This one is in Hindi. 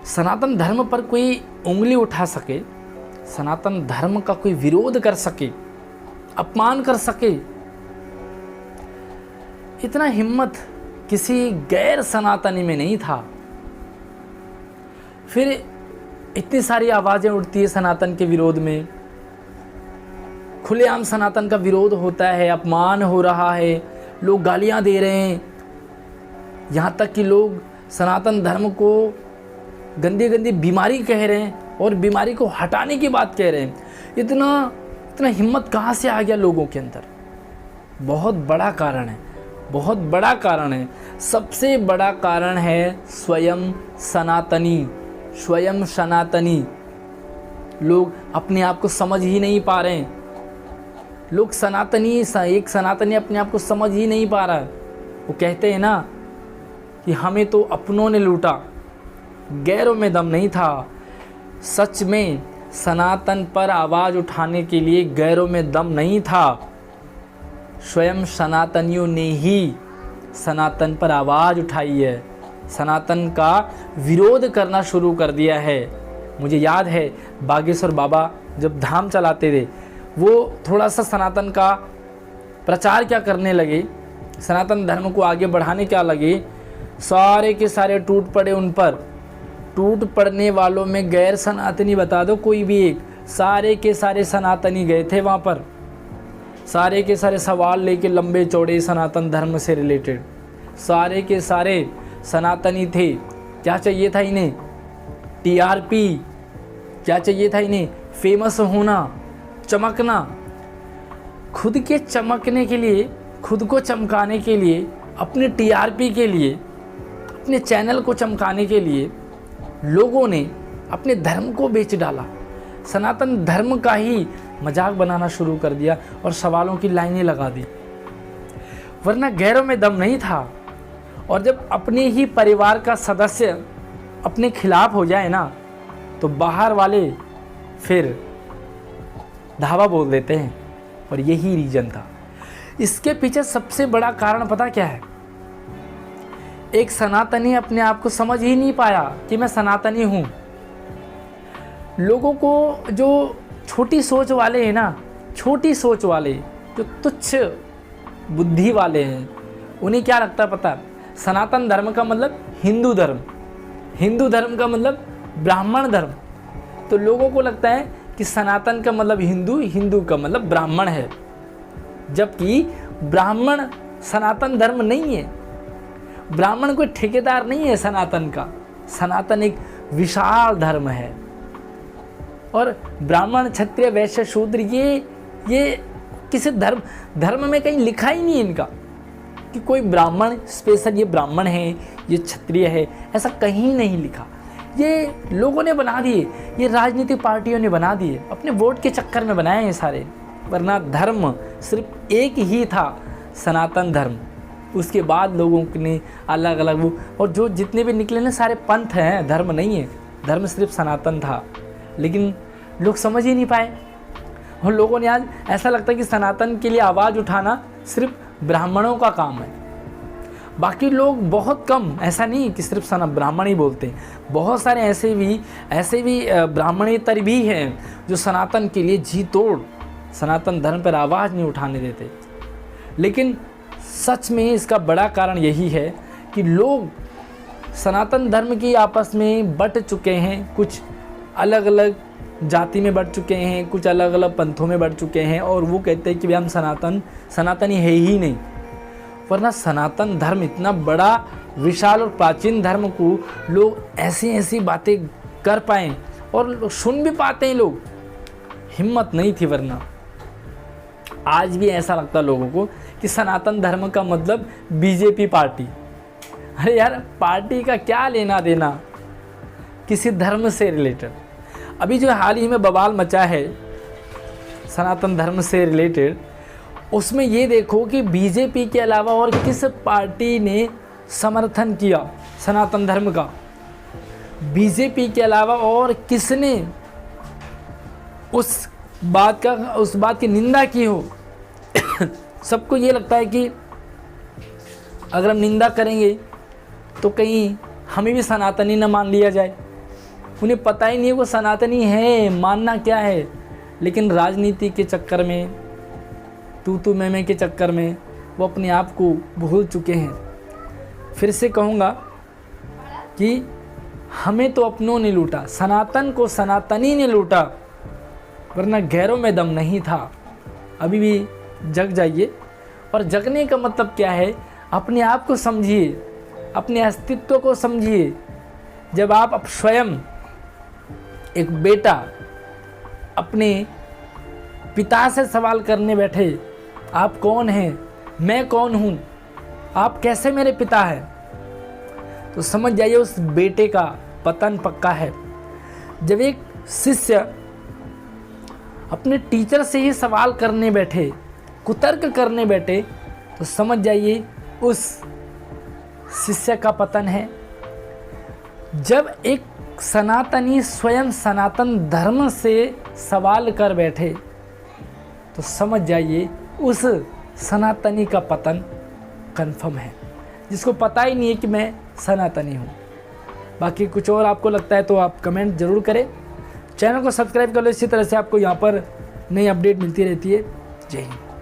सनातन धर्म पर कोई उंगली उठा सके, सनातन धर्म का कोई विरोध कर सके, अपमान कर सके, इतना हिम्मत किसी गैर सनातनी में नहीं था। फिर इतनी सारी आवाज़ें उठती है सनातन के विरोध में, खुलेआम सनातन का विरोध होता है, अपमान हो रहा है, लोग गालियां दे रहे हैं, यहाँ तक कि लोग सनातन धर्म को गंदी गंदी बीमारी कह रहे हैं और बीमारी को हटाने की बात कह रहे हैं। इतना हिम्मत कहाँ से आ गया लोगों के अंदर? बहुत बड़ा कारण है, बहुत बड़ा कारण है। सबसे बड़ा कारण है स्वयं सनातनी, स्वयं सनातनी। लोग अपने आप को समझ ही नहीं पा रहे हैं। लोग एक सनातनी अपने आप को समझ ही नहीं पा रहा है। वो कहते हैं ना कि हमें तो अपनों ने लूटा, गैरों में दम नहीं था। सच में सनातन पर आवाज़ उठाने के लिए गैरों में दम नहीं था, स्वयं सनातनियों ने ही सनातन पर आवाज़ उठाई है, सनातन का विरोध करना शुरू कर दिया है। मुझे याद है बागेश्वर बाबा जब धाम चलाते थे, वो थोड़ा सा सनातन का प्रचार क्या करने लगे, सनातन धर्म को आगे बढ़ाने क्या लगे, सारे के सारे टूट पड़े उन पर। टूट पड़ने वालों में गैर सनातनी बता दो कोई भी एक, सारे के सारे सनातनी गए थे वहाँ पर। सारे के सारे सवाल लेके लंबे चौड़े सनातन धर्म से रिलेटेड, सारे के सारे सनातनी थे। क्या चाहिए था इन्हें? टीआरपी। क्या चाहिए था इन्हें? फेमस होना, चमकना। खुद के चमकने के लिए, खुद को चमकाने के लिए, अपने टीआरपी के लिए, अपने चैनल को चमकाने के लिए लोगों ने अपने धर्म को बेच डाला, सनातन धर्म का ही मजाक बनाना शुरू कर दिया और सवालों की लाइनें लगा दी। वरना गैरों में दम नहीं था। और जब अपने ही परिवार का सदस्य अपने खिलाफ हो जाए ना, तो बाहर वाले फिर धावा बोल देते हैं। और यही रीजन था। इसके पीछे सबसे बड़ा कारण पता क्या है? एक सनातनी अपने आप को समझ ही नहीं पाया कि मैं सनातनी हूँ। लोगों को जो छोटी सोच वाले हैं ना, छोटी सोच वाले, जो तुच्छ बुद्धि वाले हैं, उन्हें क्या लगता है पता है? सनातन धर्म का मतलब हिंदू धर्म, हिंदू धर्म का मतलब ब्राह्मण धर्म। तो लोगों को लगता है कि सनातन का मतलब हिंदू, हिंदू का मतलब ब्राह्मण है, जबकि ब्राह्मण सनातन धर्म नहीं है। ब्राह्मण कोई ठेकेदार नहीं है सनातन का। सनातन एक विशाल धर्म है। और ब्राह्मण, क्षत्रिय, वैश्य, शूद्र ये किसी धर्म में कहीं लिखा ही नहीं है इनका कि कोई ब्राह्मण स्पेशल ये ब्राह्मण है, ये क्षत्रिय है, ऐसा कहीं नहीं लिखा। ये लोगों ने बना दिए, ये राजनीतिक पार्टियों ने बना दिए, अपने वोट के चक्कर में बनाए हैं सारे। वरना धर्म सिर्फ एक ही था, सनातन धर्म। उसके बाद लोगों ने अलग अलग वो, और जो जितने भी निकले ना सारे पंथ हैं, धर्म नहीं है। धर्म सिर्फ सनातन था, लेकिन लोग समझ ही नहीं पाए। और लोगों ने आज ऐसा लगता है कि सनातन के लिए आवाज़ उठाना सिर्फ ब्राह्मणों का काम है। बाकी लोग बहुत कम, ऐसा नहीं कि सिर्फ ब्राह्मण ही बोलते हैं, बहुत सारे ऐसे भी ब्राह्मणेतर भी हैं जो सनातन के लिए जी तोड़ सनातन धर्म पर आवाज़ नहीं उठाने देते। लेकिन सच में इसका बड़ा कारण यही है कि लोग सनातन धर्म की आपस में बट चुके हैं, कुछ अलग अलग जाति में बढ़ चुके हैं, कुछ अलग अलग पंथों में बढ़ चुके हैं, और वो कहते हैं कि भाई हम सनातनी है ही नहीं। वरना सनातन धर्म इतना बड़ा विशाल और प्राचीन धर्म को लोग ऐसी ऐसी बातें कर पाएँ और सुन भी पाते हैं लोग, हिम्मत नहीं थी। वरना आज भी ऐसा लगता है लोगों को कि सनातन धर्म का मतलब बीजेपी पार्टी। अरे यार, पार्टी का क्या लेना देना किसी धर्म से रिलेटेड। अभी जो हाल ही में बवाल मचा है सनातन धर्म से रिलेटेड, उसमें ये देखो कि बीजेपी के अलावा और किस पार्टी ने समर्थन किया सनातन धर्म का। बीजेपी के अलावा और किसने उस बात की निंदा की हो। सबको ये लगता है कि अगर हम निंदा करेंगे तो कहीं हमें भी सनातनी न मान लिया जाए। उन्हें पता ही नहीं है वो सनातनी है, मानना क्या है। लेकिन राजनीति के चक्कर में, तू मैं के चक्कर में वो अपने आप को भूल चुके हैं। फिर से कहूँगा कि हमें तो अपनों ने लूटा, सनातन को सनातनी ने लूटा, वरना गैरों में दम नहीं था। अभी भी जग जाइए। और जगने का मतलब क्या है? अपने आप को समझिए, अपने अस्तित्व को समझिए। जब आप स्वयं एक बेटा अपने पिता से सवाल करने बैठे, आप कौन हैं, मैं कौन हूँ, आप कैसे मेरे पिता हैं, तो समझ जाइए उस बेटे का पतन पक्का है। जब एक शिष्य अपने टीचर से ही सवाल करने बैठे, कुतर्क करने बैठे, तो समझ जाइए उस शिष्य का पतन है। जब एक सनातनी स्वयं सनातन धर्म से सवाल कर बैठे, तो समझ जाइए उस सनातनी का पतन कन्फर्म है, जिसको पता ही नहीं है कि मैं सनातनी हूँ। बाकी कुछ और आपको लगता है तो आप कमेंट ज़रूर करें। चैनल को सब्सक्राइब कर लो, इसी तरह से आपको यहाँ पर नई अपडेट मिलती रहती है। जय हिंद।